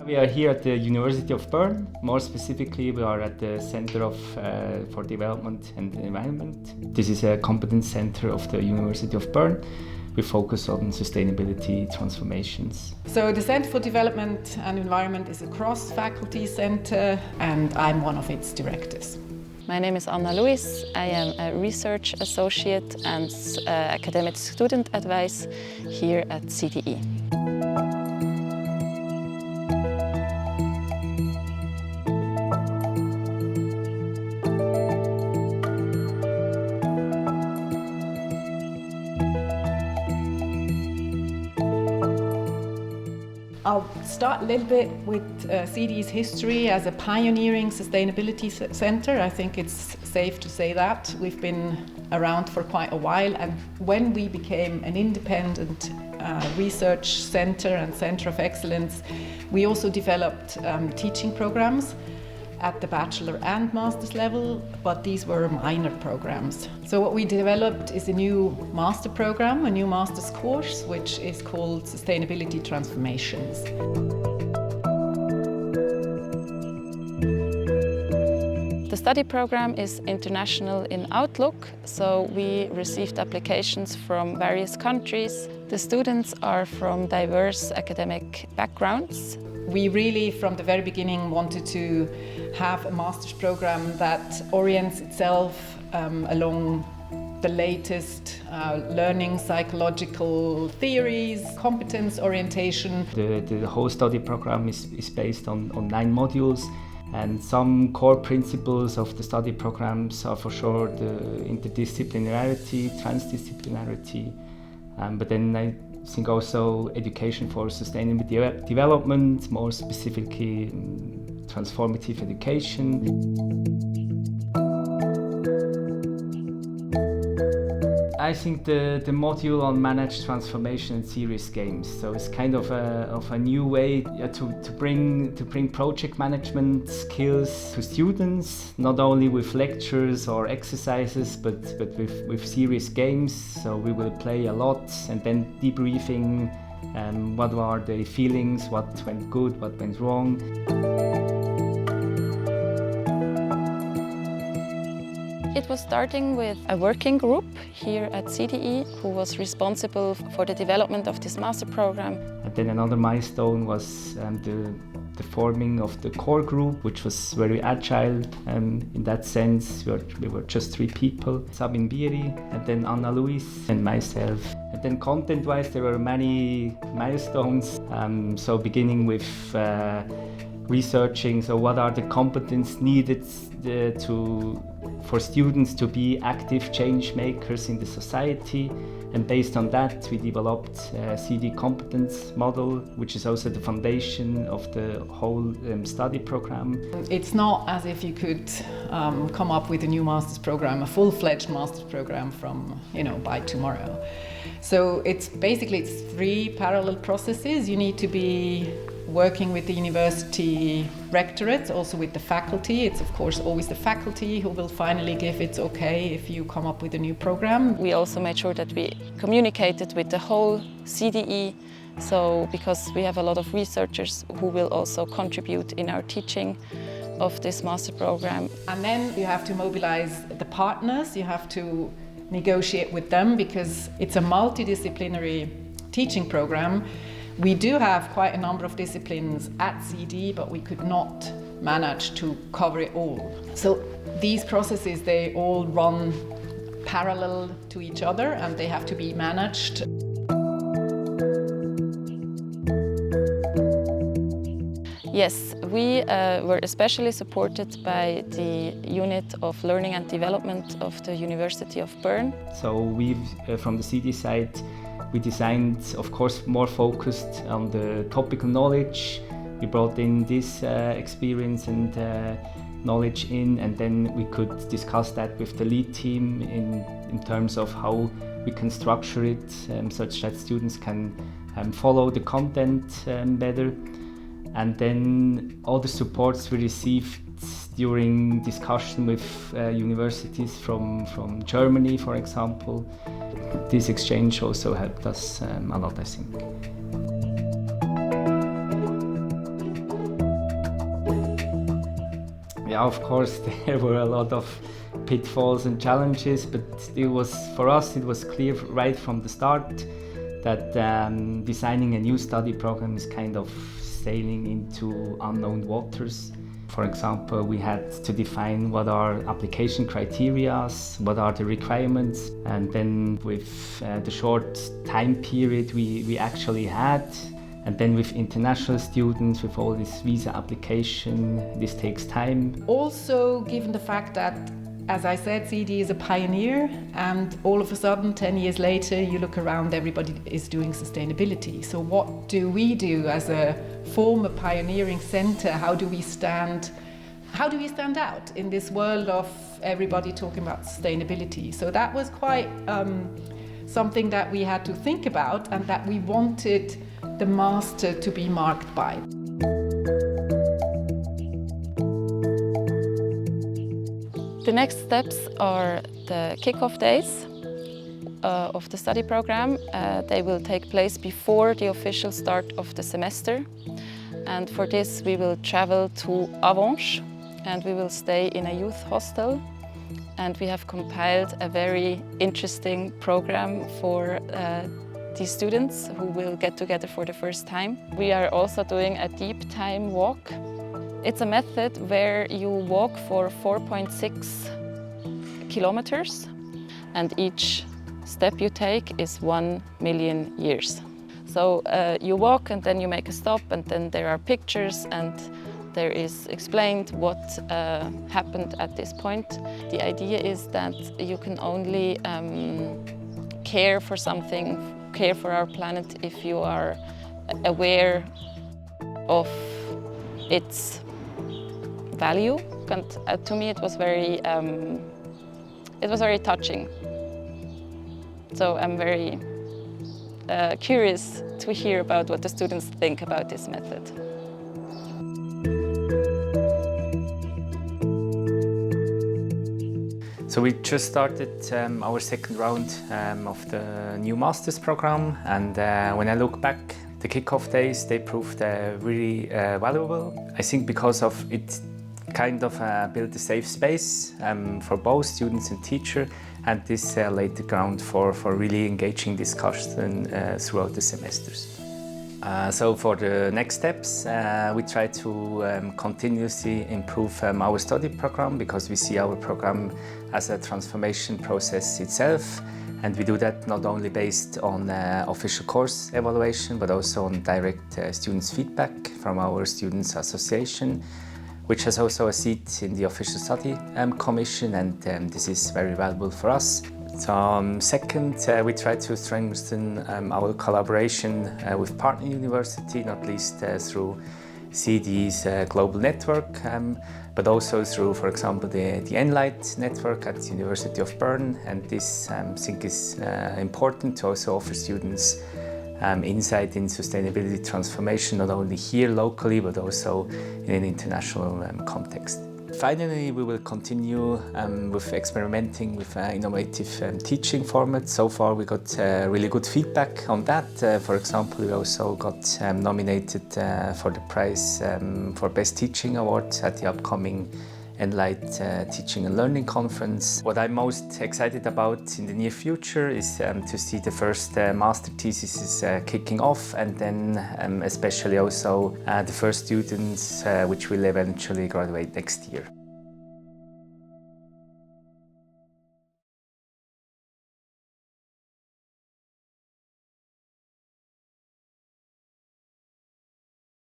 We are here at the University of Bern. More specifically, we are at the Center for Development and Environment. This is a competence center of the University of Bern. We focus on sustainability transformations. So the Center for Development and Environment is a cross-faculty center, and I'm one of its directors. My name is Anna Luis. I am a research associate and academic student advice here at CDE. I'll start a little bit with CDE's history as a pioneering sustainability center. I think it's safe to say that. We've been around for quite a while, and when we became an independent research center and center of excellence, we also developed teaching programs at the bachelor and master's level, but these were minor programs. So what we developed is a new master program, a new master's course, which is called Sustainability Transformations. The study program is international in outlook, so we received applications from various countries. The students are from diverse academic backgrounds. We really, from the very beginning, wanted to have a master's program that orients itself along the latest learning psychological theories, competence orientation. The whole study program is based on 9 modules, and some core principles of the study programs are for sure the interdisciplinarity, transdisciplinarity, but then I think also education for sustainable development, more specifically transformative education. I think the module on managed transformation and serious games. So it's kind of a new way to bring project management skills to students, not only with lectures or exercises, but with serious games. So we will play a lot and then debriefing what are the feelings, what went good, what went wrong. It was starting with a working group here at CDE who was responsible for the development of this master program. And then another milestone was the forming of the core group, which was very agile. In that sense, we were just 3 people, Sabin Bieri, and then Anna Luis and myself. And then content-wise, there were many milestones. So beginning with researching, so what are the competences needed for students to be active change makers in the society, and based on that we developed a CD competence model, which is also the foundation of the whole study program. It's not as if you could come up with a new master's program, a full-fledged master's program from, by tomorrow. So it's 3 parallel processes. You need to be working with the university rectorate, also with the faculty. It's of course always the faculty who will finally give it's okay if you come up with a new program. We also made sure that we communicated with the whole CDE, so because we have a lot of researchers who will also contribute in our teaching of this master program. And then you have to mobilize the partners, you have to negotiate with them, because it's a multidisciplinary teaching program. We do have quite a number of disciplines at CD, but we could not manage to cover it all. So these processes, they all run parallel to each other and they have to be managed. Yes, we were especially supported by the unit of learning and development of the University of Bern. So we've, from the CD side, we designed, of course, more focused on the topical knowledge. We brought in this experience and knowledge in, and then we could discuss that with the lead team in terms of how we can structure it such that students can follow the content better. And then all the supports we received during discussion with universities from Germany, for example. This exchange also helped us a lot, I think. Yeah, of course, there were a lot of pitfalls and challenges, but for us, it was clear right from the start that designing a new study program is kind of sailing into unknown waters. For example, we had to define what are application criteria, what are the requirements, and then with the short time period we actually had, and then with international students, with all this visa application, this takes time. Also, given the fact that, as I said, CD is a pioneer, and all of a sudden, 10 years later, you look around, everybody is doing sustainability. So what do we do as a former pioneering centre? How do we stand out in this world of everybody talking about sustainability? So that was quite something that we had to think about, and that we wanted the master to be marked by. The next steps are the kick-off days of the study program. They will take place before the official start of the semester. And for this we will travel to Avanches and we will stay in a youth hostel. And we have compiled a very interesting program for these students who will get together for the first time. We are also doing a deep time walk. It's a method where you walk for 4.6 kilometers and each step you take is 1 million years. So you walk and then you make a stop and then there are pictures and there is explained what happened at this point. The idea is that you can only care for something, care for our planet if you are aware of its value. And to me it was very touching. So I'm very curious to hear about what the students think about this method. So we just started our second round of the new master's program, and when I look back, the kick-off days, they proved really valuable. I think because of it kind of built a safe space for both students and teacher, and this laid the ground for really engaging discussion throughout the semesters. So for the next steps, we try to continuously improve our study program, because we see our program as a transformation process itself, and we do that not only based on official course evaluation, but also on direct students' feedback from our Students' Association, which has also a seat in the official study commission, and this is very valuable for us. So, second, we try to strengthen our collaboration with partner university, not least through CD's global network, but also through, for example, the Enlight network at the University of Bern. And this, I think, is important to also offer students insight in sustainability transformation, not only here locally, but also in an international context. Finally, we will continue with experimenting with innovative teaching formats. So far, we got really good feedback on that. For example, we also got nominated for the prize for Best Teaching Award at the upcoming Enlight Teaching and Learning Conference. What I'm most excited about in the near future is to see the first master theses kicking off, and then especially also the first students which will eventually graduate next year.